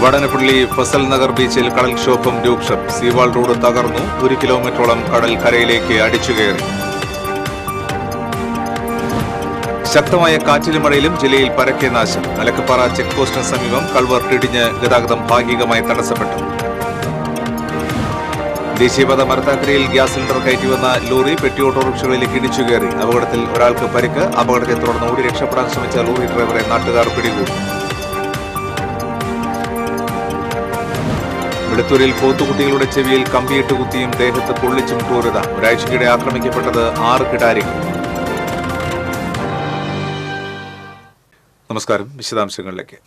വടനപ്പള്ളി ഫസൽ നഗർ ബീച്ചിൽ കടൽക്ഷോഭം രൂക്ഷം. സീവാൾ റോഡ് തകർന്നു. 1 കിലോമീറ്ററോളം കടൽ കരയിലേക്ക് അടിച്ചുകയറി. ശക്തമായ കാറ്റിലും മഴയിലും ജില്ലയിൽ പരക്കെ നാശം. മലക്കപ്പാറ ചെക്ക് പോസ്റ്റിന് സമീപം കൾവർട്ട് ഇടിഞ്ഞ് ഗതാഗതം ഭാഗികമായി തടസ്സപ്പെട്ടു. ദേശീയപാത മരത്താക്കരയിൽ ഗ്യാസ് സിലിണ്ടർ കയറ്റി വന്ന ലോറി പെട്ടി ഓട്ടോറിക്ഷകളിലേക്ക് ഇടിച്ചുകയറി. അപകടത്തിൽ ഒരാൾക്ക് പരിക്ക്. അപകടത്തെ തുടർന്ന് ഓടി രക്ഷപ്പെടാൻ ശ്രമിച്ച ലോറി ഡ്രൈവറെ നാട്ടുകാർ പിടികൂടി. വെളുത്തൂരിൽ പോത്തുകുട്ടികളുടെ ചെവിയിൽ കമ്പിയിട്ട് കുത്തിയും ദേഹത്ത് പൊള്ളിച്ചും ക്രൂരത. ഒരാഴ്ചയ്ക്കിടെ ആക്രമിക്കപ്പെട്ടത് 6 കിടാരികൾ. നമസ്കാരം. വിശദാംശങ്ങളിലേക്ക്.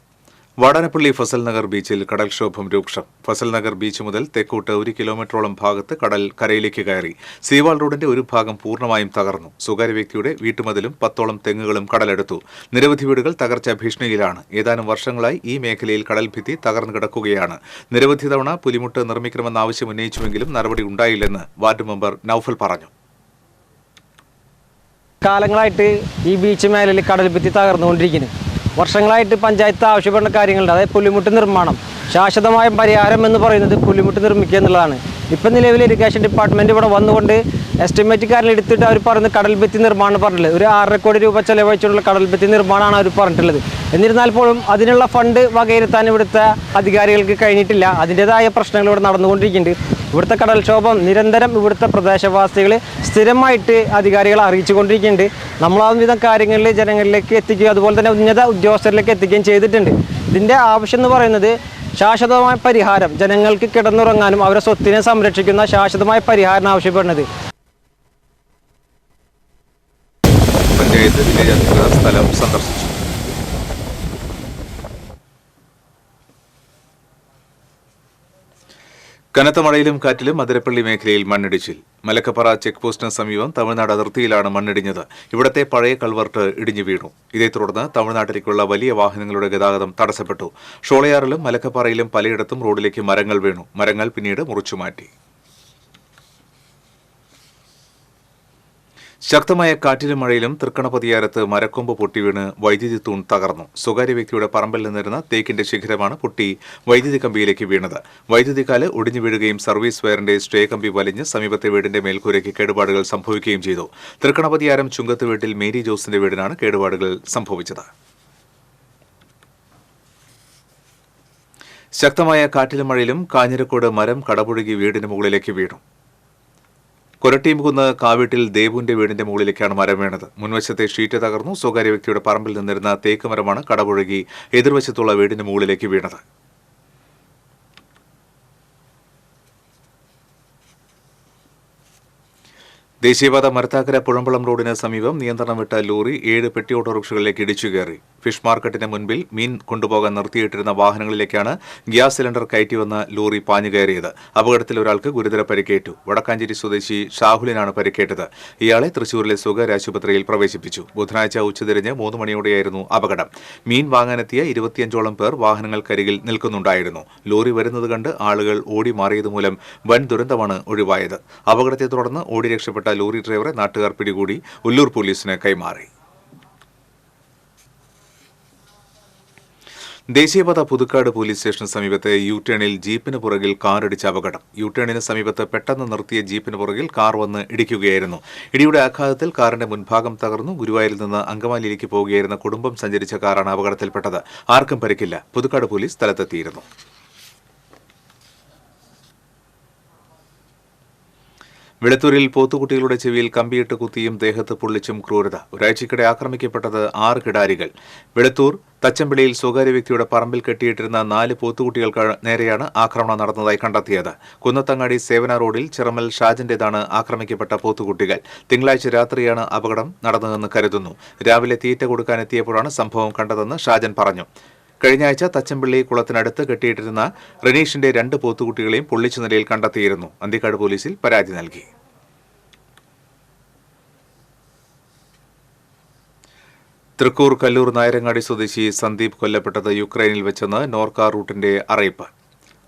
വടനപ്പള്ളി ഫസൽ നഗർ ബീച്ചിൽ കടൽക്ഷോഭം രൂക്ഷം. ഫസൽ നഗർ ബീച്ച് മുതൽ തെക്കോട്ട് 1 കിലോമീറ്ററോളം ഭാഗത്ത് കടൽ കരയിലേക്ക് കയറി. സീവാൾ റോഡിന്റെ ഒരു ഭാഗം പൂർണ്ണമായും തകർന്നു. സ്വകാര്യ വ്യക്തിയുടെ വീട്ടുമതിലും 10ഓളം തെങ്ങുകളും കടലെടുത്തു. നിരവധി വീടുകൾ തകർച്ച ഭീഷണിയിലാണ്. ഏതാനും വർഷങ്ങളായി ഈ മേഖലയിൽ കടൽഭിത്തി തകർന്നു കിടക്കുകയാണ്. നിരവധി തവണ പുലിമുട്ട് നിർമ്മിക്കണമെന്ന ആവശ്യം ഉന്നയിച്ചുവെങ്കിലും നടപടി ഉണ്ടായില്ലെന്ന് വാർഡ് മെമ്പർ നൌഫൽ പറഞ്ഞു. കാലങ്ങളായിട്ട് ഈ ബീച്ച് മേഖലയിൽ കടൽഭിത്തി തകർന്നുകൊണ്ടിരിക്കുന്നു. വർഷങ്ങളായിട്ട് പഞ്ചായത്ത് ആവശ്യപ്പെടുന്ന കാര്യങ്ങളുണ്ട്. അതായത് പുലിമുട്ട് നിർമ്മാണം, ശാശ്വതമായ പരിഹാരം എന്ന് പറയുന്നത് പുലിമുട്ട് നിർമ്മിക്കുക എന്നുള്ളതാണ്. ഇപ്പം നിലവിൽ ഇറിഗേഷൻ ഡിപ്പാർട്ട്മെൻറ്റ് ഇവിടെ വന്നുകൊണ്ട് എസ്റ്റിമേറ്റുകാരിൽ എടുത്തിട്ട് അവർ പറയുന്നത് കടൽഭിത്തി നിർമ്മാണം പറഞ്ഞിട്ടുള്ളത്. ഒരു 6.5 കോടി രൂപ ചെലവഴിച്ചുള്ള കടൽഭിത്തി നിർമ്മാണമാണ് അവർ പറഞ്ഞിട്ടുള്ളത്. എന്നിരുന്നാൽ പോലും അതിനുള്ള ഫണ്ട് വകയിരുത്താൻ ഇവിടുത്തെ അധികാരികൾക്ക് കഴിഞ്ഞിട്ടില്ല. അതിൻ്റേതായ പ്രശ്നങ്ങൾ ഇവിടെ നടന്നുകൊണ്ടിരിക്കുന്നുണ്ട്. ഇവിടുത്തെ കടൽക്ഷോഭം നിരന്തരം ഇവിടുത്തെ പ്രദേശവാസികൾ സ്ഥിരമായിട്ട് അധികാരികളെ അറിയിച്ചുകൊണ്ടിരിക്കുന്നുണ്ട്. നമ്മളാവിധം കാര്യങ്ങളിൽ ജനങ്ങളിലേക്ക് എത്തിക്കുകയും അതുപോലെ തന്നെ ഉന്നത ഉദ്യോഗസ്ഥരിലേക്ക് എത്തിക്കുകയും ചെയ്തിട്ടുണ്ട്. ഇതിൻ്റെ ആവശ്യം എന്ന് പറയുന്നത് ശാശ്വതമായ പരിഹാരം, ജനങ്ങൾക്ക് കിടന്നുറങ്ങാനും അവരുടെ സ്വത്തിനെ സംരക്ഷിക്കുന്ന ശാശ്വതമായ പരിഹാരം ആവശ്യപ്പെടുന്നത്. പഞ്ചായത്ത് വില്ലേജ് അധികൃതർ സ്ഥലം സന്ദർശിച്ചു. കനത്ത മഴയിലും കാറ്റിലും അതിരപ്പള്ളി മേഖലയിൽ മണ്ണിടിച്ചിൽ. മലക്കപ്പാറ ചെക്ക് പോസ്റ്റിന് സമീപം തമിഴ്നാട് അതിർത്തിയിലാണ് മണ്ണിടിഞ്ഞത്. ഇവിടത്തെ പഴയ കൾവർട്ട് ഇടിഞ്ഞു വീണു. ഇതേ തുടർന്ന് തമിഴ്നാട്ടിലേക്കുള്ള വലിയ വാഹനങ്ങളുടെ ഗതാഗതം തടസ്സപ്പെട്ടു. ഷോളയാറിലും മലക്കപ്പാറയിലും പലയിടത്തും റോഡിലേക്ക് മരങ്ങൾ വീണു. മരങ്ങൾ പിന്നീട് മുറിച്ചുമാറ്റി. ശക്തമായ കാറ്റിലും മഴയിലും തൃക്കണപതിയാരത്ത് മരക്കൊമ്പ് പൊട്ടിവീണ് വൈദ്യുതി തൂൺ തകർന്നു. സ്വകാര്യ വ്യക്തിയുടെ പറമ്പിൽ നിന്നിരുന്ന തേക്കിന്റെ ശിഖരമാണ് പൊട്ടി വൈദ്യുതി കമ്പിയിലേക്ക് വീണത്. വൈദ്യുതി കാല് ഒടിഞ്ഞു വീഴുകയും സർവീസ് വയറിന്റെ സ്റ്റേ കമ്പി വലിഞ്ഞ് സമീപത്തെ വീടിന്റെ മേൽക്കൂരയ്ക്ക് കേടുപാടുകൾ സംഭവിക്കുകയും ചെയ്തു. തൃക്കണപതിയാരം ചുങ്കത്ത് വീട്ടിൽ മേരി ജോസിന്റെ വീടിനാണ് കേടുപാടുകൾ സംഭവിച്ചത്. ശക്തമായ കാറ്റിലും മഴയിലും കാഞ്ഞിരക്കോട് മരം കടപുഴകി വീടിന് മുകളിലേക്ക് വീണു. കൊരട്ടീംകുന്ന് കാവീട്ടിൽ ദേവുവിന്റെ വീടിന്റെ മുകളിലേക്കാണ് മരം വീണത്. മുൻവശത്തെ ഷീറ്റ് തകർന്നു. സ്വകാര്യ വ്യക്തിയുടെ പറമ്പിൽ നിന്നിരുന്ന തേക്ക് മരമാണ് കടപുഴകി എതിർവശത്തുള്ള വീടിന് മുകളിലേക്ക് വീണത്. ദേശീയപാത മരത്താക്കര പുഴമ്പളം റോഡിന് സമീപം നിയന്ത്രണം വിട്ട ലോറി 7 പെട്ടി ഓട്ടോറിക്ഷകളിലേക്ക് ഇടിച്ചുകയറി. ഫിഷ് മാർക്കറ്റിന് മുൻപിൽ മീൻ കൊണ്ടുപോകാൻ നിർത്തിയിട്ടിരുന്ന വാഹനങ്ങളിലേക്കാണ് ഗ്യാസ് സിലിണ്ടർ കയറ്റിവന്ന ലോറി പാഞ്ഞുകയറിയത്. അപകടത്തിൽ ഒരാൾക്ക് ഗുരുതര പരിക്കേറ്റു. വടക്കാഞ്ചേരി സ്വദേശി ഷാഹുലിനാണ് പരിക്കേറ്റത്. ഇയാളെ തൃശൂരിലെ സ്വകാര്യ ആശുപത്രിയിൽ പ്രവേശിപ്പിച്ചു. ബുധനാഴ്ച ഉച്ചതിരിഞ്ഞ് 3 മണിയോടെയായിരുന്നു അപകടം. മീൻ വാങ്ങാനെത്തിയ 25ഓളം പേർ വാഹനങ്ങൾക്കരികിൽ നിൽക്കുന്നുണ്ടായിരുന്നു. ലോറി വരുന്നത് കണ്ട് ആളുകൾ ഓടി മാറിയതുമൂലം വൻ ദുരന്തമാണ് ഒഴിവായത്. അപകടത്തെ തുടർന്ന് ഓടി രക്ഷപ്പെട്ട ലോറി ഡ്രൈവറെ നാട്ടുകാർ പിടികൂടി ഉല്ലൂർ പോലീസിന് കൈമാറി. ദേശീയപാത പുതുക്കാട് പോലീസ് സ്റ്റേഷന് സമീപത്തെ യു-ടേണിൽ ജീപ്പിന് പുറകിൽ കാറിടിച്ച അപകടം. യു-ടേണിന് സമീപത്ത് പെട്ടെന്ന് നിർത്തിയ ജീപ്പിന് പുറകിൽ കാർ വന്ന് ഇടിക്കുകയായിരുന്നു. ഇടിയുടെ ആഘാതത്തിൽ കാറിന്റെ മുൻഭാഗം തകർന്നു. ഗുരുവായൂരിൽ നിന്ന് അങ്കമാലിയിലേക്ക് പോവുകയായിരുന്ന കുടുംബം സഞ്ചരിച്ച കാറാണ് അപകടത്തിൽപ്പെട്ടത്. ആർക്കും പരിക്കില്ല. പുതുക്കാട് പോലീസ് സ്ഥലത്തെത്തിയിരുന്നു. വെളുത്തൂരിൽ പോത്തുകുട്ടികളുടെ ചെവിയിൽ കമ്പിയിട്ട് കുത്തിയും ദേഹത്ത് പൊള്ളിച്ചും ക്രൂരത. ഒരാഴ്ചയ്ക്കിടെ ആക്രമിക്കപ്പെട്ടത് 6 കിടാരികൾ. വെളുത്തൂർ തച്ചമ്പിളിയിൽ സ്വകാര്യ വ്യക്തിയുടെ പറമ്പിൽ കെട്ടിയിട്ടിരുന്ന 4 പോത്തുകുട്ടികൾക്ക് നേരെയാണ് ആക്രമണം നടന്നതായി കണ്ടെത്തിയത്. കുന്നത്തങ്ങാടി സേവന റോഡിൽ ചിറമൽ ഷാജന്റേതാണ് ആക്രമിക്കപ്പെട്ട പോത്തുകുട്ടികൾ. തിങ്കളാഴ്ച രാത്രിയാണ് അപകടം നടന്നതെന്ന് കരുതുന്നു. രാവിലെ തീറ്റ കൊടുക്കാനെത്തിയപ്പോഴാണ് സംഭവം കണ്ടതെന്ന് ഷാജൻ പറഞ്ഞു. കഴിഞ്ഞ ആഴ്ച തച്ചമ്പള്ളി കുളത്തിനടുത്ത് കെട്ടിയിട്ടിരുന്ന റനീഷിന്റെ 2 പോത്തുകുട്ടികളെയും പൊള്ളിച്ച നിലയിൽ കണ്ടെത്തിയിരുന്നു. അന്തിക്കാട് പോലീസിൽ പരാതി നൽകി. തൃക്കൂർ കല്ലൂർ നായരങ്ങാടി സ്വദേശി സന്ദീപ് കൊല്ലപ്പെട്ടത് യുക്രൈനിൽ വെച്ചെന്ന് നോർക്ക റൂട്ടിന്റെ അറിയിപ്പ്.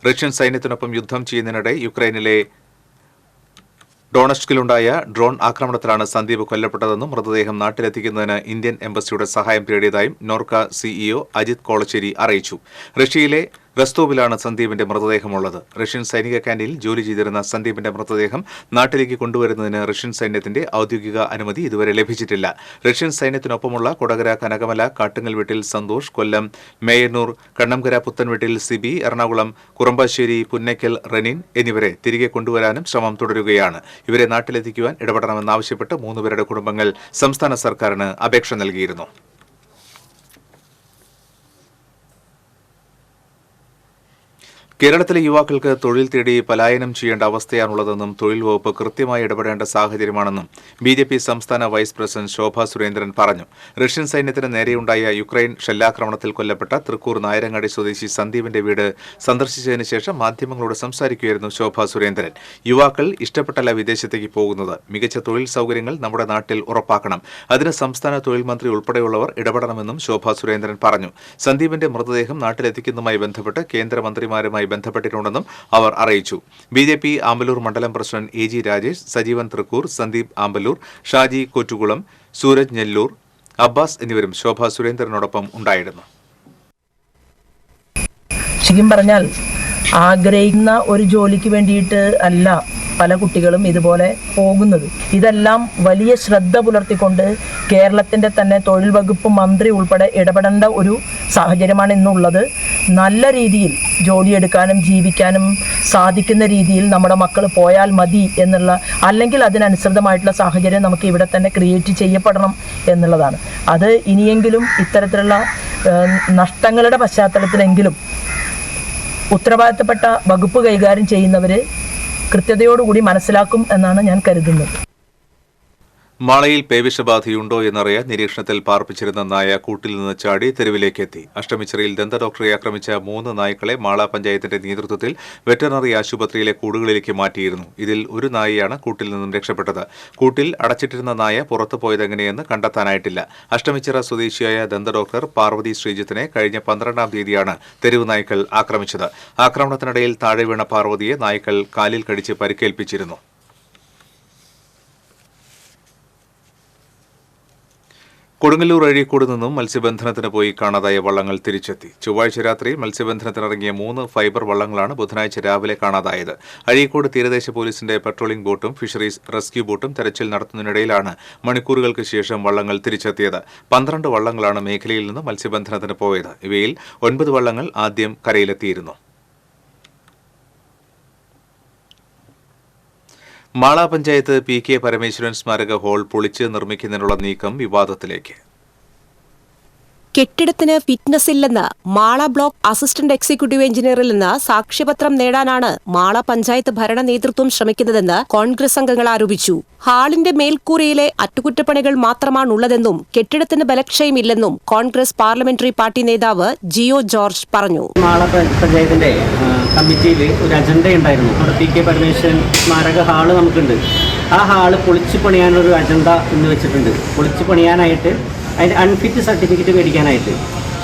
റഷ്യൻ സൈന്യത്തിനൊപ്പം യുദ്ധം ചെയ്യുന്നതിനിടെ യുക്രൈനിലെ ഡോണസ്കിലുണ്ടായ ഡ്രോൺ ആക്രമണത്തിലാണ് സന്ദീപ് കൊല്ലപ്പെട്ടതെന്നും മൃതദേഹം നാട്ടിലെത്തിക്കുന്നതിന് ഇന്ത്യൻ എംബസിയുടെ സഹായം തേടിയതായും നോർക്ക സിഇഒ അജിത് കോളശ്ശേരി അറിയിച്ചു. റഷ്യയിലെ റസ്തോവിലാണ് സന്ദീപിന്റെ മൃതദേഹമുള്ളത്. റഷ്യൻ സൈനിക ക്യാന്റീനിൽ ജോലി ചെയ്തിരുന്ന സന്ദീപിന്റെ മൃതദേഹം നാട്ടിലേക്ക് കൊണ്ടുവരുന്നതിന് റഷ്യൻ സൈന്യത്തിന്റെ ഔദ്യോഗിക അനുമതി ഇതുവരെ ലഭിച്ചിട്ടില്ല. റഷ്യൻ സൈന്യത്തിനൊപ്പമുള്ള കൊടകര, കനകമല, കാട്ടുങ്ങൽ വീട്ടിൽ സന്തോഷ്, കൊല്ലം മേയന്നൂർ, കണ്ണംകര പുത്തൻവീട്ടിൽ സിബി, എറണാകുളം കുറുമ്പാശ്ശേരി പുന്നയ്ക്കൽ റെനിൻ എന്നിവരെ തിരികെ കൊണ്ടുവരാനും ശ്രമം തുടരുകയാണ്. ഇവരെ നാട്ടിലെത്തിക്കുവാൻ ഇടപെടണമെന്നാവശ്യപ്പെട്ട് 3 പേരുടെ കുടുംബങ്ങൾ സംസ്ഥാന സർക്കാരിന് അപേക്ഷ നൽകിയിരുന്നു. കേരളത്തിലെ യുവാക്കൾക്ക് തൊഴിൽ തേടി പലായനം ചെയ്യേണ്ട അവസ്ഥയാണുള്ളതെന്നും തൊഴിൽ വകുപ്പ് കൃത്യമായി ഇടപെടേണ്ട സാഹചര്യമാണെന്നും BJP സംസ്ഥാന വൈസ് പ്രസിഡന്റ് ശോഭാ സുരേന്ദ്രൻ പറഞ്ഞു. റഷ്യൻ സൈന്യത്തിന് നേരെയുണ്ടായ യുക്രൈൻ ഷെല്ലാക്രമണത്തിൽ കൊല്ലപ്പെട്ട തൃക്കൂർ നായരങ്ങാടി സ്വദേശി സന്ദീപിന്റെ വീട് സന്ദർശിച്ചതിന് ശേഷം മാധ്യമങ്ങളോട് സംസാരിക്കുകയായിരുന്നു ശോഭാ സുരേന്ദ്രൻ. യുവാക്കൾ ഇഷ്ടപ്പെട്ടല്ല വിദേശത്തേക്ക് പോകുന്നത്. മികച്ച തൊഴിൽ സൗകര്യങ്ങൾ നമ്മുടെ നാട്ടിൽ ഉറപ്പാക്കണം. അതിന് സംസ്ഥാന തൊഴിൽ മന്ത്രി ഉൾപ്പെടെയുള്ളവർ ഇടപെടണമെന്നും ശോഭാ സുരേന്ദ്രൻ പറഞ്ഞു. സന്ദീപിന്റെ മൃതദേഹം നാട്ടിലെത്തിക്കുന്നതുമായി ബന്ധപ്പെട്ട് കേന്ദ്രമന്ത്രിമാരുമായി ബന്ധപ്പെട്ടിട്ടുണ്ടെന്നും അവർ അറിയിച്ചു. BJP ആമ്പലൂർ മണ്ഡലം പ്രസിഡന്റ് AG രാജേഷ്, സജീവൻ തൃക്കൂർ, സന്ദീപ് ആമ്പലൂർ, ഷാജി കോറ്റുകുളം, സൂരജ് നെല്ലൂർ, അബ്ബാസ് എന്നിവരും ശോഭാ സുരേന്ദ്രനോടൊപ്പം ഉണ്ടായിരുന്നു. ശരിക്കും പറഞ്ഞാൽ ആഗ്രഹിക്കുന്ന ഒരു ജോലിക്ക് വേണ്ടിയിട്ട് അല്ല പല കുട്ടികളും ഇതുപോലെ പോകുന്നത്. ഇതെല്ലാം വലിയ ശ്രദ്ധ പുലർത്തിക്കൊണ്ട് കേരളത്തിൻ്റെ തന്നെ തൊഴിൽ വകുപ്പ് മന്ത്രി ഉൾപ്പെടെ ഇടപെടേണ്ട ഒരു സാഹചര്യമാണ് ഇന്നുള്ളത്. നല്ല രീതിയിൽ ജോലിയെടുക്കാനും ജീവിക്കാനും സാധിക്കുന്ന രീതിയിൽ നമ്മുടെ മക്കൾ പോയാൽ മതി എന്നുള്ള, അല്ലെങ്കിൽ അതിനനുസൃതമായിട്ടുള്ള സാഹചര്യം നമുക്ക് ഇവിടെ തന്നെ ക്രിയേറ്റ് ചെയ്യപ്പെടണം എന്നുള്ളതാണ്. അത് ഇനിയെങ്കിലും ഇത്തരത്തിലുള്ള നഷ്ടങ്ങളുടെ പശ്ചാത്തലത്തിലെങ്കിലും ഉത്തരവാദിത്തപ്പെട്ട വകുപ്പ് കൈകാര്യം ചെയ്യുന്നവർ കൃത്യതയോടുകൂടി മനസ്സിലാക്കും എന്നാണ് ഞാൻ കരുതുന്നത്. മാളയിൽ പേവിഷബാധയുണ്ടോ എന്നറിയാൻ നിരീക്ഷണത്തിൽ പാർപ്പിച്ചിരുന്ന നായ കൂട്ടിൽ നിന്ന് ചാടി തെരുവിലേക്കെത്തി. അഷ്ടമിച്ചിറയിൽ ദന്ത ഡോക്ടറെ ആക്രമിച്ച 3 നായ്ക്കളെ മാള പഞ്ചായത്തിന്റെ നേതൃത്വത്തിൽ വെറ്ററിനറി ആശുപത്രിയിലെ കൂടുകളിലേക്ക് മാറ്റിയിരുന്നു. ഇതിൽ ഒരു നായയാണ് കൂട്ടിൽ നിന്നും രക്ഷപ്പെട്ടത്. കൂട്ടിൽ അടച്ചിട്ടിരുന്ന നായ പുറത്തു പോയതെങ്ങനെയെന്ന് കണ്ടെത്താനായിട്ടില്ല. അഷ്ടമിച്ചിറ സ്വദേശിയായ ദന്ത ഡോക്ടർ പാർവതി ശ്രീജിത്തിനെ കഴിഞ്ഞ 12-ാം തീയതിയാണ് തെരുവ് നായ്ക്കൾ ആക്രമിച്ചത്. ആക്രമണത്തിനിടയിൽ താഴെ വീണ പാർവതിയെ നായ്ക്കൾ കാലിൽ കടിച്ച് പരിക്കേൽപ്പിച്ചിരുന്നു. കൊടുങ്ങല്ലൂർ അഴീക്കോട് നിന്നും മത്സ്യബന്ധനത്തിന് പോയി കാണാതായ വള്ളങ്ങൾ തിരിച്ചെത്തി. ചൊവ്വാഴ്ച രാത്രി മത്സ്യബന്ധനത്തിനിറങ്ങിയ 3 ഫൈബർ വള്ളങ്ങളാണ് ബുധനാഴ്ച രാവിലെ കാണാതായത്. അഴീക്കോട് തീരദേശ പോലീസിന്റെ പട്രോളിംഗ് ബോട്ടും ഫിഷറീസ് റെസ്ക്യൂ ബോട്ടും തെരച്ചിൽ നടത്തുന്നതിനിടയിലാണ് മണിക്കൂറുകൾക്ക് ശേഷം വള്ളങ്ങൾ തിരിച്ചെത്തിയത്. 12 വള്ളങ്ങളാണ് മേഖലയിൽ നിന്ന് മത്സ്യബന്ധനത്തിന് പോയത്. ഇവയിൽ 9 വള്ളങ്ങൾ ആദ്യം കരയിലെത്തിയിരുന്നു. മാള പഞ്ചായത്ത് PK പരമേശ്വരൻ സ്മാരക ഹാൾ പൊളിച്ച് നിർമ്മിക്കുന്നതിനുള്ള നീക്കം വിവാദത്തിലേക്ക്. കെട്ടിടത്തിന് ഫിറ്റ്നസ് ഇല്ലെന്ന് മാള ബ്ലോക്ക് അസിസ്റ്റന്റ് എക്സിക്യൂട്ടീവ് എഞ്ചിനീയറിൽ നിന്ന് സാക്ഷ്യപത്രം നേടാനാണ് മാള പഞ്ചായത്ത് ഭരണ നേതൃത്വം ശ്രമിക്കുന്നതെന്ന് കോൺഗ്രസ് അംഗങ്ങൾ ആരോപിച്ചു. ഹാളിന്റെ മേൽക്കൂരയിലെ അറ്റകുറ്റപ്പണികൾ മാത്രമാണുള്ളതെന്നും കെട്ടിടത്തിന് ബലക്ഷയമില്ലെന്നും കോൺഗ്രസ് പാർലമെന്ററി പാർട്ടി നേതാവ് ജിയോ ജോർജ് പറഞ്ഞു. മാള പഞ്ചായത്തിന്റെ കമ്മിറ്റിയിൽ ഒരു അജണ്ട ഉണ്ടായിരുന്നു. അവിടെ PK പരമേശ്വരൻ സ്മാരക ഹാള് നമുക്കുണ്ട്. ആ ഹാള് പൊളിച്ചു പണിയാനൊരു അജണ്ട ഇന്ന് വെച്ചിട്ടുണ്ട്. പൊളിച്ചു പണിയാനായിട്ട് അതിൻ്റെ അൺഫിറ്റ് സർട്ടിഫിക്കറ്റ് മേടിക്കാനായിട്ട്.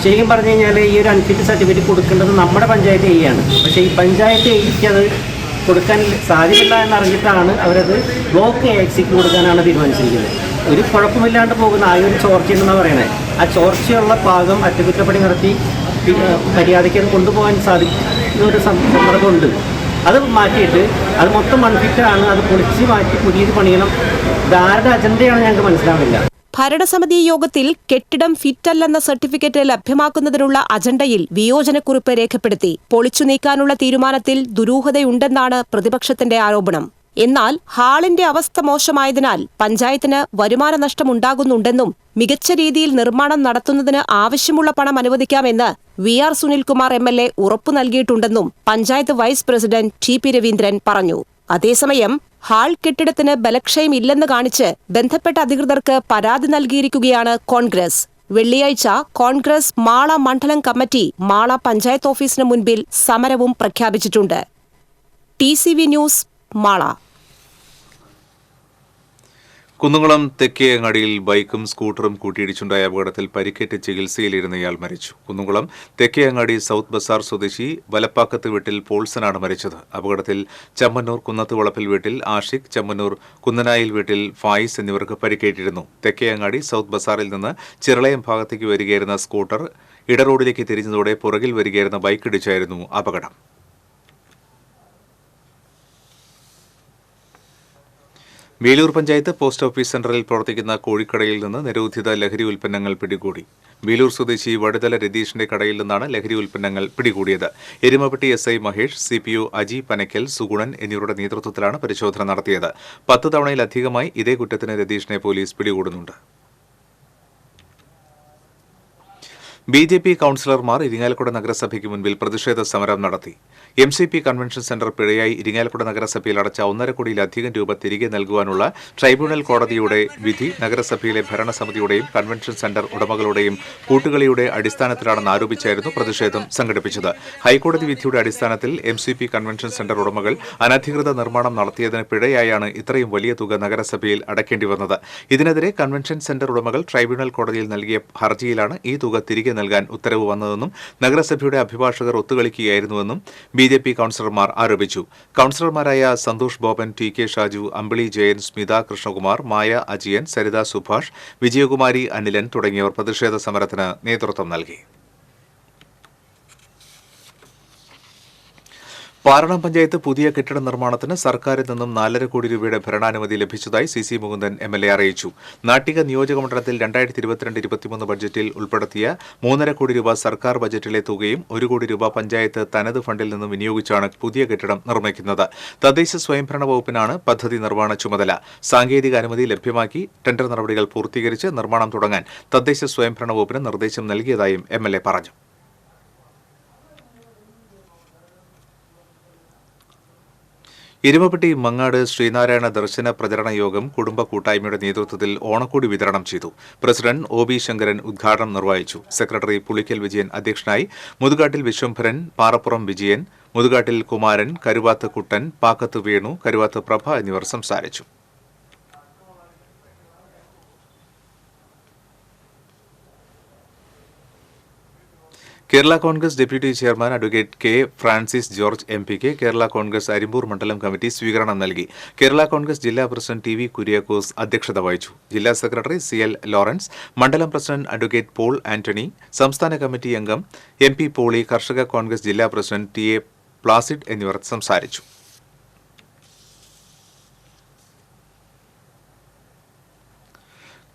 ശരിക്കും പറഞ്ഞു കഴിഞ്ഞാൽ ഈ ഒരു അൺഫിറ്റ് സർട്ടിഫിക്കറ്റ് കൊടുക്കേണ്ടത് നമ്മുടെ പഞ്ചായത്ത് ചെയ്യാണ്. പക്ഷേ ഈ പഞ്ചായത്ത് അത് കൊടുക്കാൻ സാധ്യമല്ല എന്നറിഞ്ഞിട്ടാണ് അവരത് ബ്ലോക്ക് AXക്ക് കൊടുക്കാനാണ് തീരുമാനിച്ചിരിക്കുന്നത്. ഒരു കുഴപ്പമില്ലാണ്ട് പോകുന്ന ആ ഒരു ചോർച്ചയെന്നാണ് പറയുന്നത്. ആ ചോർച്ചയുള്ള ഭാഗം അറ്റകുറ്റപ്പണി നടത്തി മര്യാദയ്ക്ക് അത് കൊണ്ടുപോകാൻ സാധിക്കുന്ന ഒരു സന്ദർഭമുണ്ട്. അത് മാറ്റിയിട്ട് അത് മൊത്തം അൺഫിറ്റാണ്, അത് പൊളിച്ച് മാറ്റി പുതിയത് പണിയണം. ഇതാരുടെ അജണ്ടയാണ് ഞങ്ങൾക്ക് മനസ്സിലാവില്ല. ഭരണസമിതി യോഗത്തിൽ കെട്ടിടം ഫിറ്റല്ലെന്ന സർട്ടിഫിക്കറ്റ് ലഭ്യമാക്കുന്നതിനുള്ള അജണ്ടയിൽ വിയോജനക്കുറിപ്പ് രേഖപ്പെടുത്തി. പൊളിച്ചു നീക്കാനുള്ള തീരുമാനത്തിൽ ദുരൂഹതയുണ്ടെന്നാണ് പ്രതിപക്ഷത്തിന്റെ ആരോപണം. എന്നാൽ ഹാളിന്റെ അവസ്ഥ മോശമായതിനാൽ പഞ്ചായത്തിന് വരുമാന നഷ്ടമുണ്ടാകുന്നുണ്ടെന്നും മികച്ച രീതിയിൽ നിർമ്മാണം നടത്തുന്നതിന് ആവശ്യമുള്ള പണം അനുവദിക്കാമെന്ന് VR സുനിൽകുമാർ MLA ഉറപ്പു നൽകിയിട്ടുണ്ടെന്നും panchayat vice president TP Raveendran പറഞ്ഞു. അതേസമയം ഹാൾ കെട്ടിടത്തിന് ബലക്ഷയം ഇല്ലെന്ന് കാണിച്ച് ബന്ധപ്പെട്ട അധികൃതർക്ക് പരാതി നൽകിയിരിക്കുകയാണ് കോൺഗ്രസ്. വെള്ളിയാഴ്ച കോൺഗ്രസ് മാള മണ്ഡലം കമ്മിറ്റി മാള പഞ്ചായത്ത് ഓഫീസിന് മുൻപിൽ സമരവും പ്രഖ്യാപിച്ചിട്ടുണ്ട്. TCV news, Mala. കുന്നുകുളം തെക്കേയങ്ങാടിയിൽ ബൈക്കും സ്കൂട്ടറും കൂട്ടിയിടിച്ചുണ്ടായ അപകടത്തിൽ പരിക്കേറ്റ് ചികിത്സയിലിരുന്നയാൾ മരിച്ചു. കുന്നുകുളം തെക്കേയങ്ങാടി സൗത്ത് ബസാർ സ്വദേശി വലപ്പാക്കത്ത് വീട്ടിൽ പോൾസനാണ് മരിച്ചത്. അപകടത്തിൽ ചമ്മന്നൂർ കുന്നത്ത് വളപ്പിൽ വീട്ടിൽ ആഷിഖ്, ചമ്മന്നൂർ കുന്നനായിൽ വീട്ടിൽ ഫായിസ് എന്നിവർക്ക് പരിക്കേറ്റിരുന്നു. തെക്കേയങ്ങാടി സൗത്ത് ബസാറിൽ നിന്ന് ചിറളയം ഭാഗത്തേക്ക് വരികയായിരുന്ന സ്കൂട്ടർ ഇടറോഡിലേക്ക് തിരിഞ്ഞതോടെ പുറകിൽ വരികയായിരുന്ന ബൈക്കിടിച്ചായിരുന്നു അപകടം. വേലൂർ പഞ്ചായത്ത് പോസ്റ്റ് ഓഫീസ് സെന്ററിൽ പ്രവർത്തിക്കുന്ന കോഴിക്കടയിൽ നിന്ന് നിരോധിത ലഹരി ഉൽപ്പന്നങ്ങൾ പിടികൂടി. വേലൂർ സ്വദേശി വടുതല രതീഷിന്റെ കടയിൽ നിന്നാണ് ലഹരി ഉൽപ്പന്നങ്ങൾ പിടികൂടിയത്. എരുമപ്പെട്ടി SI മഹേഷ്, CPO അജി പനക്കൽ, സുഗുണൻ എന്നിവരുടെ നേതൃത്വത്തിലാണ് പരിശോധന നടത്തിയത്. 10 തവണയിലധികമായി ഇതേ കുറ്റത്തിന് രതീഷിനെ പോലീസ് പിടികൂടുന്നുണ്ട്. BJP കൌൺസിലർമാർ ഇരിങ്ങാലക്കുട നഗരസഭയ്ക്ക് മുൻപിൽ പ്രതിഷേധ സമരം നടത്തി. MCP കൺവെൻഷൻ സെന്റർ പിഴയായി ഇരിങ്ങാലക്കുട നഗരസഭയിൽ അടച്ച 1.5 കോടിയിലധികം രൂപ തിരികെ നൽകുവാനുള്ള ട്രൈബ്യൂണൽ കോടതിയുടെ വിധി നഗരസഭയിലെ ഭരണസമിതിയുടെയും കൺവെൻഷൻ സെന്റർ ഉടമകളുടെയും കൂട്ടുകളിയുടെ അടിസ്ഥാനത്തിലാണെന്ന് ആരോപിച്ചായിരുന്നു പ്രതിഷേധം സംഘടിപ്പിച്ചത്. ഹൈക്കോടതി വിധിയുടെ അടിസ്ഥാനത്തിൽ MCP കൺവെൻഷൻ സെന്റർ ഉടമകൾ അനധികൃത നിർമ്മാണം നടത്തിയതിന് പിഴയായാണ് ഇത്രയും വലിയ തുക നഗരസഭയിൽ അടയ്ക്കേണ്ടി വന്നത്. ഇതിനെതിരെ കൺവെൻഷൻ സെന്റർ ഉടമകൾ ട്രൈബ്യൂണൽ കോടതിയിൽ നൽകിയ ഹർജിയിലാണ് ഈ തുക തിരികെ നൽകാൻ ഉത്തരവ് വന്നതെന്നും നഗരസഭയുടെ അഭിഭാഷകർ ഒത്തുകളിക്കുകയായിരുന്നുവെന്നും BJP കൌൺസിലർമാർ ആരോപിച്ചു. കൌൺസിലർമാരായ സന്തോഷ് ബോബൻ, TK ഷാജു, അമ്പിളി ജയൻ, സ്മിത കൃഷ്ണകുമാർ, മായ അജിയൻ, സരിത സുഭാഷ്, വിജയകുമാരി അനിലൻ തുടങ്ങിയവർ പ്രതിഷേധ സമരത്തിന് നേതൃത്വം നൽകി. പാറളം പഞ്ചായത്ത് പുതിയ കെട്ടിട നിർമ്മാണത്തിന് സർക്കാരിൽ നിന്നും 4.5 കോടി രൂപയുടെ ഭരണാനുമതി ലഭിച്ചതായി CC മുകുന്ദൻ MLA അറിയിച്ചു. നാട്ടിക നിയോജകമണ്ഡലത്തിൽ 2022-23 ബഡ്ജറ്റിൽ ഉൾപ്പെടുത്തിയ 3.5 കോടി രൂപ സർക്കാർ ബജറ്റിലെ തുകയും 1 കോടി രൂപ പഞ്ചായത്ത് തനത് ഫണ്ടിൽ നിന്നും വിനിയോഗിച്ചാണ് പുതിയ കെട്ടിടം നിർമ്മിക്കുന്നത്. തദ്ദേശ സ്വയംഭരണ വകുപ്പിനാണ് പദ്ധതി നിർവ്വഹണ ചുമതല. സാങ്കേതിക അനുമതി ലഭ്യമാക്കി ടെൻഡർ നടപടികൾ പൂർത്തീകരിച്ച് നിർമ്മാണം തുടങ്ങാൻ തദ്ദേശ സ്വയംഭരണ വകുപ്പിന് നിർദ്ദേശം നൽകിയതായും MLA പറഞ്ഞു. എരുമപ്പെട്ടി മങ്ങാട് ശ്രീനാരായണ ദർശന പ്രചരണ യോഗം കുടുംബ കൂട്ടായ്മയുടെ നേതൃത്വത്തിൽ ഓണക്കോടി വിതരണം ചെയ്തു. പ്രസിഡന്റ് OB ശങ്കരൻ ഉദ്ഘാടനം നിർവഹിച്ചു. സെക്രട്ടറി പുളിക്കൽ വിജയൻ അധ്യക്ഷനായി. മുതുകാട്ടിൽ വിശ്വംഭരൻ, പാറപ്പുറം വിജയൻ, മുതുകാട്ടിൽ കുമാരൻ, കരുവാത്ത് കുട്ടൻ, പാക്കത്ത് വേണു, കരുവാത്ത് പ്രഭ എന്നിവർ സംസാരിച്ചു. Kerala Congress deputy chairman advocate K. Francis George MPക്ക് കേരള കോൺഗ്രസ് അരിമ്പൂർ മണ്ഡലം കമ്മിറ്റി സ്വീകരണം നൽകി. കേരള കോൺഗ്രസ് ജില്ലാ പ്രസിഡന്റ് TV കുര്യാക്കോസ് അധ്യക്ഷത വഹിച്ചു. ജില്ലാ സെക്രട്ടറി CL ലോറൻസ്, മണ്ഡലം പ്രസിഡന്റ് അഡ്വക്കേറ്റ് പോൾ ആന്റണി, സംസ്ഥാന കമ്മിറ്റി അംഗം MP പോളി, കർഷക കോൺഗ്രസ് ജില്ലാ പ്രസിഡന്റ് TA പ്ലാസിഡ് എന്നിവർ സംസാരിച്ചു.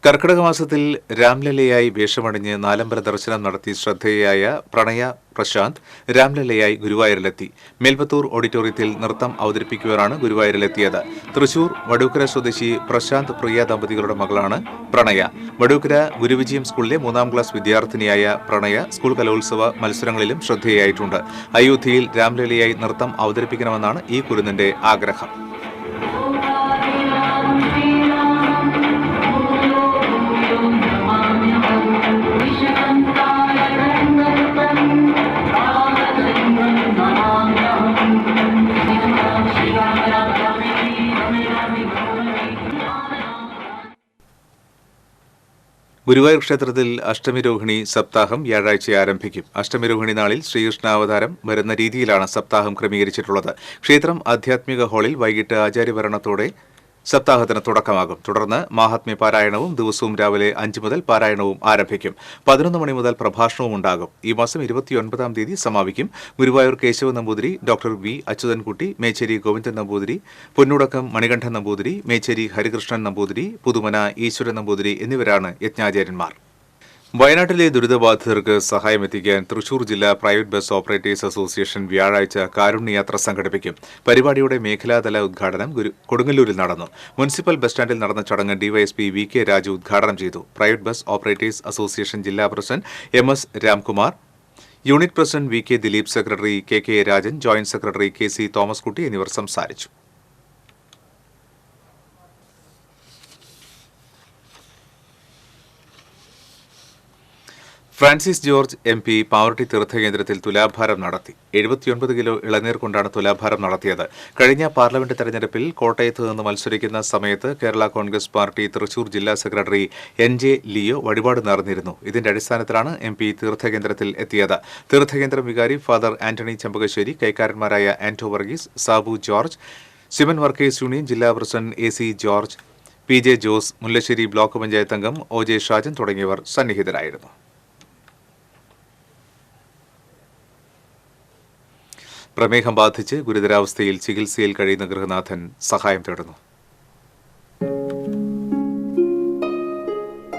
കർക്കിടക മാസത്തിൽ രാംലല്ലയായി വേഷമണിഞ്ഞ് നാലമ്പല ദർശനം നടത്തി ശ്രദ്ധേയയായ പ്രണയ പ്രശാന്ത് രാംലല്ലയായി ഗുരുവായൂരിലെത്തി. മേൽപ്പത്തൂർ ഓഡിറ്റോറിയത്തിൽ നൃത്തം അവതരിപ്പിക്കുവാനാണ് ഗുരുവായൂരിലെത്തിയത്. തൃശൂർ വടൂക്കര സ്വദേശി പ്രശാന്ത് പ്രിയ ദമ്പതികളുടെ മകളാണ് പ്രണയ. വടൂക്കര ഗുരുവിജയം സ്കൂളിലെ 3ാം ക്ലാസ് വിദ്യാർത്ഥിനിയായ പ്രണയ സ്കൂൾ കലോത്സവ മത്സരങ്ങളിലും ശ്രദ്ധേയായിട്ടുണ്ട്. അയോധ്യയിൽ രാംലല്ലയായി നൃത്തം അവതരിപ്പിക്കണമെന്നാണ് ഈ കുരുന്നിന്റെ ആഗ്രഹം. ഗുരുവായൂർ ക്ഷേത്രത്തിൽ അഷ്ടമിരോഹിണി സപ്താഹം വ്യാഴാഴ്ച ആരംഭിക്കും. അഷ്ടമിരോഹിണി നാളിൽ ശ്രീകൃഷ്ണാവതാരം വരുന്ന രീതിയിലാണ് സപ്താഹം ക്രമീകരിച്ചിട്ടുള്ളത്. ക്ഷേത്രം ആധ്യാത്മിക ഹാളിൽ വൈകിട്ട് ആചാര്യഭരണത്തോടെ സപ്താഹത്തിന് തുടക്കമാകും. തുടർന്ന് മാഹാത്മ്യ പാരായണവും ദിവസവും രാവിലെ 5 മുതൽ പാരായണവും ആരംഭിക്കും. 11 മണി മുതൽ പ്രഭാഷണവും ഉണ്ടാകും. ഈ മാസം 29-ാം തീയതി സമാപിക്കും. Guruvayur Keshava Namboothiri, doctor V. അച്യുതൻകുട്ടി, മേച്ചേരി ഗോവിന്ദൻ നമ്പൂതിരി, പൊന്നുടക്കം മണികണ്ഠൻ നമ്പൂതിരി, മേച്ചേരി ഹരികൃഷ്ണൻ നമ്പൂതിരി, പുതുമന ഈശ്വരൻ നമ്പൂതിരി എന്നിവരാണ് യജ്ഞാചാര്യന്മാർ. വയനാട്ടിലെ ദുരിതബാധിതർക്ക് സഹായമെത്തിക്കാൻ തൃശൂർ ജില്ലാ പ്രൈവറ്റ് ബസ് ഓപ്പറേറ്റേഴ്സ് അസോസിയേഷൻ വ്യാഴാഴ്ച കാരുണ്യയാത്ര സംഘടിപ്പിക്കും. പരിപാടിയുടെ മേഖലാതല ഉദ്ഘാടനം കൊടുങ്ങല്ലൂരിൽ നടന്നു. മുനിസിപ്പൽ ബസ് സ്റ്റാൻഡിൽ നടന്ന ചടങ്ങ് ഡിവൈഎസ്പി VK രാജു ഉദ്ഘാടനം ചെയ്തു. പ്രൈവറ്റ് ബസ് ഓപ്പറേറ്റേഴ്സ് അസോസിയേഷൻ ജില്ലാ president MS Ramkumar, unit president VK Dileep, secretary KK Rajan, joint secretary KC Thomas Kutty എന്നിവർ സംസാരിച്ചു. ഫ്രാൻസിസ് ജോർജ് MP പാവർട്ടി തീർത്ഥകേന്ദ്രത്തിൽ തുലാഭാരം നടത്തി. 79 കിലോ ഇളനീർ കൊണ്ടാണ് തുലാഭാരം നടത്തിയത്. കഴിഞ്ഞ പാർലമെന്റ് തെരഞ്ഞെടുപ്പിൽ കോട്ടയത്ത് നിന്ന് മത്സരിക്കുന്ന സമയത്ത് കേരള കോൺഗ്രസ് പാർട്ടി തൃശൂർ ജില്ലാ സെക്രട്ടറി NJ ലിയോ വഴിപാട് നേർന്നിരുന്നു. ഇതിന്റെ അടിസ്ഥാനത്തിലാണ് MP തീർത്ഥകേന്ദ്രത്തിൽ എത്തിയത്. തീർത്ഥകേന്ദ്രം വികാരി ഫാദർ ആന്റണി ചെമ്പകശ്ശേരി, കൈക്കാരന്മാരായ Anto Varghese, Sabu George, cement workers union ജില്ലാ president AC George, PJ Jose, Mullassery block panchayat അംഗം OJ ഷാജൻ തുടങ്ങിയവർ സന്നിഹിതരായിരുന്നു. പ്രമേഹം ബാധിച്ച് ഗുരുതരാവസ്ഥയിൽ ചികിത്സയിൽ കഴിയുന്ന ഗൃഹനാഥൻ സഹായം തേടുന്നു.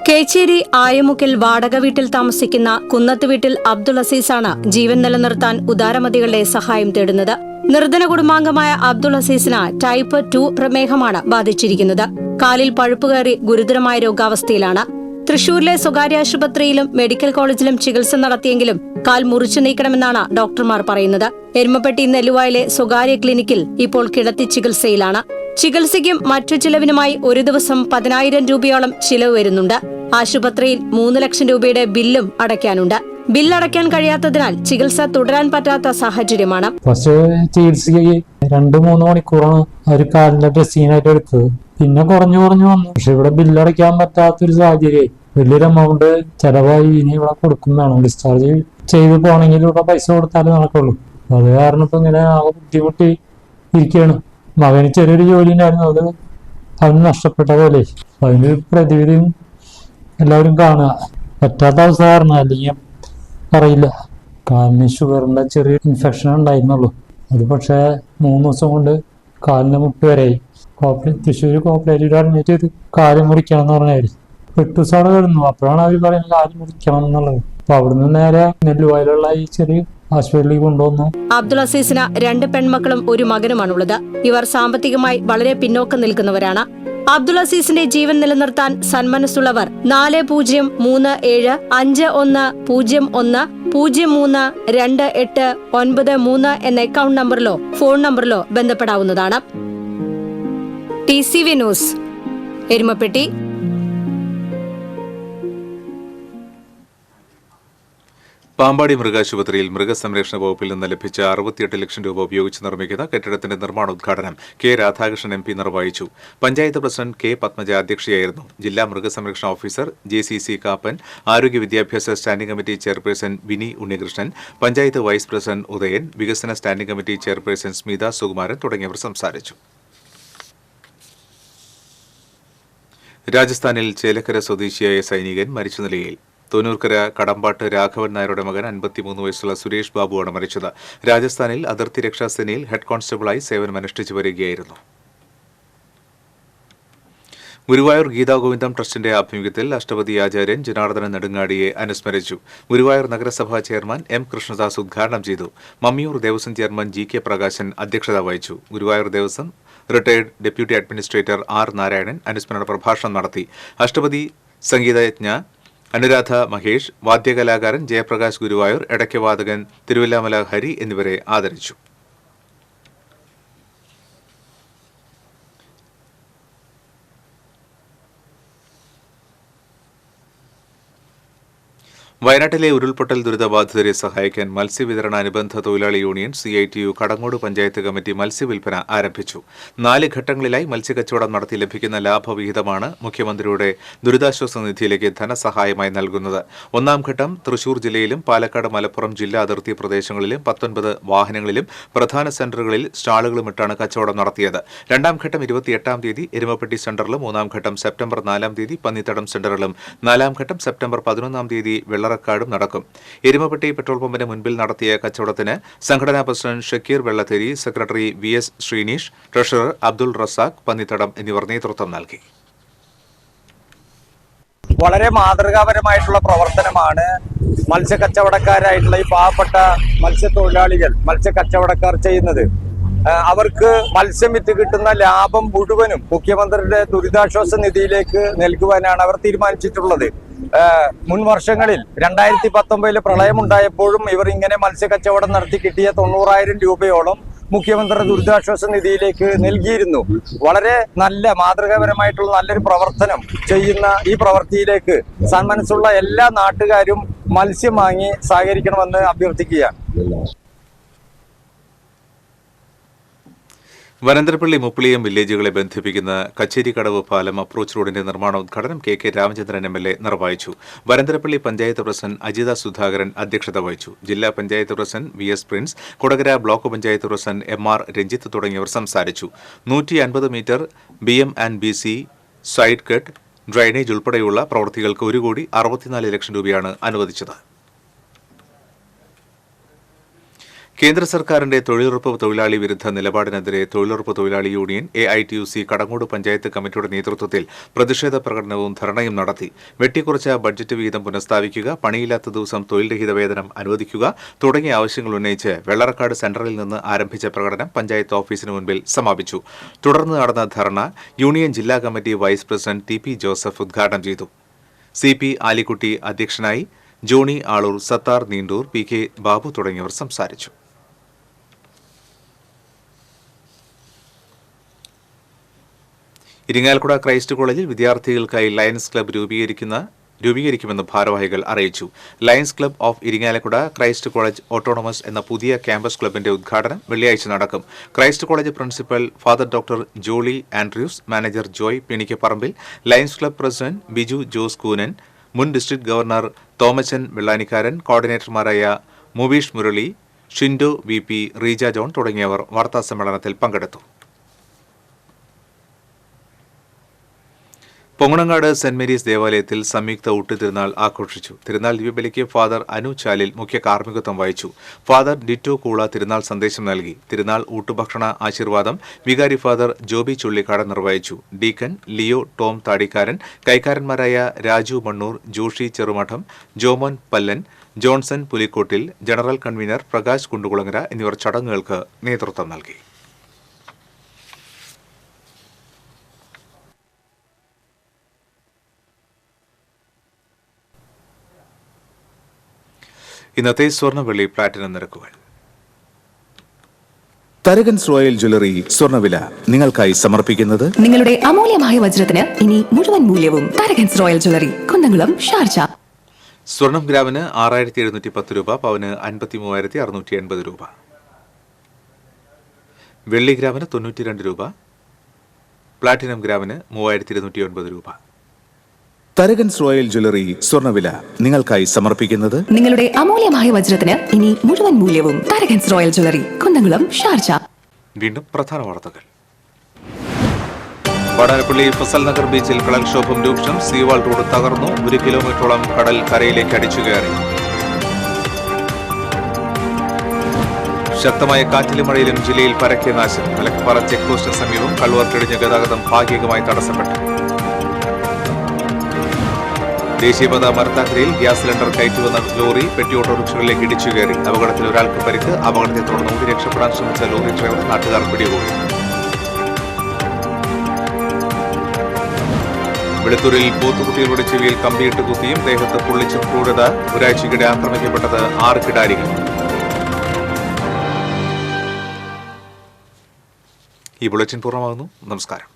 കേച്ചേരി ആയമുക്കിൽ വാടക വീട്ടിൽ താമസിക്കുന്ന കുന്നത്ത് വീട്ടിൽ അബ്ദുൾ അസീസാണ് ജീവൻ നിലനിർത്താൻ ഉദാരമതികളുടെ സഹായം തേടുന്നത്. നിർധന കുടുംബാംഗമായ അബ്ദുൾ അസീസിന് ടൈപ്പ് 2 പ്രമേഹമാണ് ബാധിച്ചിരിക്കുന്നത്. കാലിൽ പഴുപ്പ് കയറി ഗുരുതരമായ രോഗാവസ്ഥയിലാണ്. തൃശൂരിലെ സ്വകാര്യ ആശുപത്രിയിലും മെഡിക്കൽ കോളേജിലും ചികിത്സ നടത്തിയെങ്കിലും കാൽ മുറിച്ചു നീക്കണമെന്നാണ് ഡോക്ടർമാർ പറയുന്നത്. എരുമപ്പെട്ടി നെല്ലുവായിലെ സ്വകാര്യ ക്ലിനിക്കിൽ ഇപ്പോൾ കിടത്തി ചികിത്സയിലാണ്. ചികിത്സയ്ക്കും മറ്റു ചിലവിനുമായി ഒരു ദിവസം 10,000 രൂപയോളം ചിലവ് വരുന്നുണ്ട്. ആശുപത്രിയിൽ 3 ലക്ഷം രൂപയുടെ ബില്ലും അടയ്ക്കാനുണ്ട്. ബില്ലടയ്ക്കാൻ കഴിയാത്തതിനാൽ ചികിത്സ തുടരാൻ പറ്റാത്ത സാഹചര്യമാണ്. ഫസ്റ്റ് ചികിത്സയ്ക്ക് 2-3 മണിക്കൂറാണ് ഒരു കാലിന്റെ ഡ്രസ്സിനായിട്ട് എടുത്തത്. പിന്നെ കുറഞ്ഞു വന്നു. പക്ഷെ ഇവിടെ ബില്ലടയ്ക്കാൻ പറ്റാത്തൊരു സാഹചര്യം, വലിയൊരു എമൗണ്ട് ചെലവായി. ഇനി ഇവിടെ കൊടുക്കുന്നതാണ്. ഡിസ്ചാർജ് ചെയ്ത് പോകണമെങ്കിൽ ഇവിടെ പൈസ കൊടുത്താലേ നടക്കുള്ളൂ. അത് കാരണം ഇപ്പൊ ഇങ്ങനെ ആകെ ബുദ്ധിമുട്ടി ഇരിക്കുകയാണ്. മകന് ചെറിയൊരു ജോലി ഉണ്ടായിരുന്നു, അത് അവന് നഷ്ടപ്പെട്ട പോലെ. അതിന് പ്രതിവിധിയും എല്ലാവരും കാണുക. പറ്റാത്ത അവസ്ഥ കാരണം അല്ലെങ്കിൽ അറിയില്ല. കാലിന് ഷുഗറിന്റെ ചെറിയ ഇൻഫെക്ഷൻ ഉണ്ടായിരുന്നുള്ളൂ. അത് പക്ഷേ 3 ദിവസം കൊണ്ട് കാലിന് മുട്ട് വരെയായി. തൃശ്ശൂർ കോപ്പറേറ്റീവ് അഡ്മിറ്റ് ചെയ്ത് കാല് മുറിക്കണം എന്ന് പറഞ്ഞായിരുന്നു. 8 ദിവസം അവിടെ കിടന്നു. അപ്പോഴാണ് അവർ പറയുന്നത് കാല് മുറിക്കണം എന്നുള്ളത്. അപ്പൊ അവിടുന്ന് നേരെ നെല്ലുവായിലുള്ള ഈ ചെറിയ ആശുപത്രിയിലേക്ക് കൊണ്ടുവന്നു. അബ്ദുൾ അസീസിന് 2 പെൺമക്കളും ഒരു മകനുമാണുള്ളത്. ഇവർ സാമ്പത്തികമായി വളരെ പിന്നോക്കം നിൽക്കുന്നവരാണ്. അബ്ദുൾ അസീസിന്റെ ജീവൻ നിലനിർത്താൻ സന്മനസ്സുള്ളവർ 403151032893 എന്ന അക്കൗണ്ട് നമ്പറിലോ ഫോൺ നമ്പറിലോ ബന്ധപ്പെടാവുന്നതാണ്. TCV news, Erumapetty. പാമ്പാടി മൃഗാശുപത്രിയിൽ മൃഗസംരക്ഷണ വകുപ്പിൽ നിന്ന് ലഭിച്ച 68 ലക്ഷം രൂപ ഉപയോഗിച്ച് നിർമ്മിക്കുന്ന കെട്ടിടത്തിന്റെ നിർമ്മാണോദ്ഘാടനം കെ രാധാകൃഷ്ണൻ MP നിർവഹിച്ചു. പഞ്ചായത്ത് പ്രസിഡന്റ് കെ പത്മജ അധ്യക്ഷയായിരുന്നു. ജില്ലാ മൃഗസംരക്ഷണ ഓഫീസർ JCC കാപ്പൻ, ആരോഗ്യ വിദ്യാഭ്യാസ standing committee chairperson Vini Unnikrishnan, panchayat vice president Udayan, വികസന standing committee chairperson Smitha Sukumaran തുടങ്ങിയവർ സംസാരിച്ചു. രാജസ്ഥാനിൽ ചേലക്കര സ്വദേശിയായ സൈനികൻ മരിച്ച നിലയിൽ. തോന്നൂർക്കര കടമ്പാട്ട് രാഘവൻ നായരുടെ മകൻ 53 വയസ്സുള്ള സുരേഷ് ബാബുവാണ് മരിച്ചത്. രാജസ്ഥാനിൽ അതിർത്തി രക്ഷാസേനയിൽ ഹെഡ് കോൺസ്റ്റബിളായി സേവനമനുഷ്ഠിച്ചു വരികയായിരുന്നു. ഗുരുവായൂർ ഗീതാഗോവിന്ദം ട്രസ്റ്റിന്റെ ആഭിമുഖ്യത്തിൽ അഷ്ടപതി ആചാര്യൻ ജനാർദ്ദനൻ നെടുങ്ങാടിയെ അനുസ്മരിച്ചു. ഗുരുവായൂർ നഗരസഭാ ചെയർമാൻ M കൃഷ്ണദാസ് ഉദ്ഘാടനം ചെയ്തു. മമ്മിയൂർ ദേവസ്വം ചെയർമാൻ GK പ്രകാശൻ അധ്യക്ഷത വഹിച്ചു. Guruvayur Devaswom retired deputy administrator R Narayanan അനുസ്മരണ പ്രഭാഷണം നടത്തി. അഷ്ടപതി സംഗീതജ്ഞ അനുരാധ മഹേഷ്, വാദ്യകലാകാരൻ ജയപ്രകാശ് ഗുരുവായൂർ, ഇടയ്ക്കവാദകൻ തിരുവല്ലാമല ഹരി എന്നിവരെ ആദരിച്ചു. വയനാട്ടിലെ ഉരുൾപൊട്ടൽ ദുരിതബാധിതരെ സഹായിക്കാൻ മത്സ്യവിതരണ അനുബന്ധ തൊഴിലാളി union CITU Kadangode panchayat committee മത്സ്യവിൽപ്പന ആരംഭിച്ചു. 4 ഘട്ടങ്ങളിലായി മത്സ്യക്കച്ചവടം നടത്തി ലഭിക്കുന്ന ലാഭവിഹിതമാണ് മുഖ്യമന്ത്രിയുടെ ദുരിതാശ്വാസ നിധിയിലേക്ക് ധനസഹായമായി നൽകുന്നത്. 1-ാം ഘട്ടം തൃശൂർ ജില്ലയിലും പാലക്കാട് മലപ്പുറം ജില്ലാ അതിർത്തി പ്രദേശങ്ങളിലും 19 വാഹനങ്ങളിലും പ്രധാന സെന്ററുകളിൽ സ്റ്റാളുകളുമിട്ടാണ് കച്ചവടം നടത്തിയത്. 2-ാം ഘട്ടം 28-ാം തീയതി എരുമപ്പെട്ടി സെന്ററിലും, 3-ാം ഘട്ടം സെപ്റ്റംബർ 4-ാം തീയതി പന്നിത്തടം സെന്ററിലും, 4-ാം ഘട്ടം സെപ്റ്റംബർ 11-ാം തീയതി വെള്ളറക്കാടും നടക്കും. എരുമപ്പെട്ടി പെട്രോൾ പമ്പിന് മുൻപിൽ നടത്തിയ കച്ചവടത്തിന് സംഘടനാ president Shakir Vellatheri, secretary VS Sreenish, treasurer Abdul Razak Pannithadam എന്നിവർ നേതൃത്വം നൽകി. വളരെ മാതൃകാപരമായിട്ടുള്ള പ്രവർത്തനമാണ് മത്സ്യക്കച്ചവടക്കാരായിട്ടുള്ള ഈ പാവപ്പെട്ട മത്സ്യത്തൊഴിലാളികൾ, മത്സ്യക്കച്ചവടക്കാർ ചെയ്യുന്നത്. അവർക്ക് മത്സ്യം വിറ്റ് കിട്ടുന്ന ലാഭം മുഴുവനും മുഖ്യമന്ത്രിയുടെ ദുരിതാശ്വാസ നിധിയിലേക്ക് നൽകുവാനാണ് അവർ തീരുമാനിച്ചിട്ടുള്ളത്. മുൻ വർഷങ്ങളിൽ 2019 പ്രളയമുണ്ടായപ്പോഴും ഇവർ ഇങ്ങനെ മത്സ്യക്കച്ചവടം നടത്തി കിട്ടിയ 90,000 രൂപയോളം മുഖ്യമന്ത്രിയുടെ ദുരിതാശ്വാസ നിധിയിലേക്ക് നൽകിയിരുന്നു. വളരെ നല്ല മാതൃകാപരമായിട്ടുള്ള നല്ലൊരു പ്രവർത്തനം ചെയ്യുന്ന ഈ പ്രവൃത്തിയിലേക്ക് സന്മനസ്സുള്ള എല്ലാ നാട്ടുകാരും മത്സ്യം വാങ്ങി സഹകരിക്കണമെന്ന് അഭ്യർത്ഥിക്കുകയാണ്. വനന്തരപ്പള്ളി മുപ്പിളിയം വില്ലേജുകളെ ബന്ധിപ്പിക്കുന്ന കച്ചേരിക്കടവ് പാലം അപ്രോച്ച് റോഡിന്റെ നിർമ്മാണോദ്ഘാടനം KK രാമചന്ദ്രൻ MLA നിർവഹിച്ചു. വനന്തരപ്പള്ളി പഞ്ചായത്ത് പ്രസിഡന്റ് അജിത സുധാകരൻ അധ്യക്ഷത വഹിച്ചു. ജില്ലാ panchayat president VS Prince, Kodakara block panchayat president MR Ranjith തുടങ്ങിയവർ സംസാരിച്ചു. 150 metre BM&BC side cut drainage ഉൾപ്പെടെയുള്ള പ്രവൃത്തികൾക്ക് 1,64 ലക്ഷം രൂപയാണ് അനുവദിച്ചത്. കേന്ദ്ര സർക്കാരിന്റെ തൊഴിലുറപ്പ് തൊഴിലാളി വിരുദ്ധ നിലപാടിനെതിരെ തൊഴിലുറപ്പ് തൊഴിലാളി യൂണിയൻ AITUC കടങ്ങോട് പഞ്ചായത്ത് കമ്മിറ്റിയുടെ നേതൃത്വത്തിൽ പ്രതിഷേധ പ്രകടനവും ധർണയും നടത്തി. വെട്ടിക്കുറച്ച ബഡ്ജറ്റ് വിഹിതം പുനഃസ്ഥാപിക്കുക, പണിയില്ലാത്ത ദിവസം തൊഴിൽരഹിത വേതനം അനുവദിക്കുക തുടങ്ങിയ ആവശ്യങ്ങൾ ഉന്നയിച്ച് വെള്ളറക്കാട് സെന്ററിൽ നിന്ന് ആരംഭിച്ച പ്രകടനം പഞ്ചായത്ത് ഓഫീസിന് മുൻപിൽ സമാപിച്ചു. തുടർന്ന് നടന്ന ധർണ യൂണിയൻ ജില്ലാ committee vice president TP Joseph ഉദ്ഘാടനം ചെയ്തു. CP ആലിക്കുട്ടി അധ്യക്ഷനായി. ജോണി ആളൂർ, സത്താർ നീണ്ടൂർ, PK ബാബു തുടങ്ങിയവർ സംസാരിച്ചു. ഇരിങ്ങാലക്കുട ക്രൈസ്റ്റ് കോളേജിൽ വിദ്യാർത്ഥികൾക്കായി ലയൺസ് ക്ലബ്ബ് രൂപീകരിക്കുമെന്ന് ഭാരവാഹികൾ അറിയിച്ചു. Lions club of Irinjalakuda Christ college autonomous എന്ന പുതിയ ക്യാമ്പസ് ക്ലബിന്റെ ഉദ്ഘാടനം വെള്ളിയാഴ്ച നടക്കും. Christ college principal father doctor Jolly Andrews, manager Joy Pinikkaparambil, Lions club president Biju Jose Koonan, മുൻ ഡിസ്ട്രിക്ട് ഗവർണർ തോമച്ചൻ വെള്ളാനിക്കാരൻ, കോർഡിനേറ്റർമാരായ മുവീഷ് മുരളി, ഷിൻഡോ VP, റീജ ജോൺ തുടങ്ങിയവർ വാർത്താസമ്മേളനത്തിൽ പങ്കെടുത്തു. പൊങ്ങണങ്ങാട് സെന്റ് മേരീസ് ദേവാലയത്തിൽ സംയുക്ത ഊട്ടുതിരുനാൾ ആഘോഷിച്ചു. തിരുനാൾ ദിവ്യബലിക്ക് ഫാദർ അനു ചാലിൽ മുഖ്യ കാർമ്മികത്വം വഹിച്ചു. ഫാദർ ഡിറ്റോ കൂള തിരുനാൾ സന്ദേശം നൽകി. തിരുനാൾ ഊട്ടുഭക്ഷണ ആശീർവാദം വികാരി ഫാദർ ജോബി ചുള്ളിക്കാട് നിർവഹിച്ചു. ഡീക്കൻ ലിയോ ടോം താടിക്കാരൻ, കൈക്കാരന്മാരായ Raju Mannur, Joshi Cherumadam, Jomon Pallan, Johnson Pulikkottil, general convener Prakash Kundukulangara എന്നിവർ ചടങ്ങുകൾക്ക് നേതൃത്വം നൽകി. ഇന്നത്തെ സ്വർണ്ണ-വെള്ളി പ്ലാറ്റിനം നിരക്കുകൾ. തരകൻസ് റോയൽ ജ്വല്ലറി സ്വർണ്ണവില നിങ്ങൾക്കായി സമർപ്പിക്കുന്നത് നിങ്ങളുടെ അമൂല്യമായ വജ്രത്തിന് ഇനി മുഴുവൻ മൂല്യവും Tharakans royal jewellery, Kunnamkulam, Sharjah. സ്വർണം ഗ്രാമിന് 6710 രൂപ, പവന് 53,680 രൂപ. വെള്ളി ഗ്രാമിന് 92 രൂപ, പ്ലാറ്റിനം ഗ്രാമിന് 3209 രൂപ. തരകൻസ് റോയൽ ജ്വല്ലറി സ്വർണ്ണവില നിങ്ങൾക്കായി സമർപ്പിക്കുന്നത് നിങ്ങളുടെ അമൂല്യമായ വജ്രത്തിന് ഇനി മുഴുവൻ മൂല്യവും Tharakans royal jewellery, Kunnamkulam, Sharjah. വീണ്ടും പ്രധാന വാർത്തകൾ. വാടാനപ്പള്ളി ഫസൽ നഗർ ബീച്ചിൽ കടൽക്ഷോഭം രൂക്ഷം. സീവാൾ റോഡ് തകർന്നു. 1 കിലോമീറ്ററോളം കടൽ കരയിലേക്ക് അടിച്ചുകയറി. ശക്തമായ കാറ്റിലും മഴയിലും ജില്ലയിൽ പരക്കെ നാശം. മലക്കപ്പാറ ചെക്ക് പോസ്റ്റിന് സമീപം കൾവർട്ടിടിഞ്ഞ് ഗതാഗതം ഭാഗികമായി തടസ്സപ്പെട്ടു. ദേശീയപാത മരത്താക്കരയിൽ ഗ്യാസ് സിലിണ്ടർ കയറ്റിവന്ന ലോറി പെട്ടി ഓട്ടോറിക്ഷകളിലേക്ക് ഇടിച്ചുകയറി. അപകടത്തിൽ ഒരാൾക്ക് പരിക്ക്. അപകടത്തെ തുടർന്ന് ഓടി രക്ഷപ്പെടാൻ ശ്രമിച്ച ലോറി ഡ്രൈവറെ നാട്ടുകാർ പിടികൂടി. വെളുത്തൂരിൽ പോത്തുകുട്ടികളുടെ ചെവിയിൽ കമ്പിയിട്ട് കുത്തിയും ദേഹത്ത് പൊള്ളിച്ചും ക്രൂരത. ഒരാഴ്ചയ്ക്കിടെ ആക്രമിക്കപ്പെട്ടത് 6 കിടാരികൾ. ഈ ബുള്ളറ്റിൻ പൂർണ്ണമാകുന്നു. നമസ്കാരം.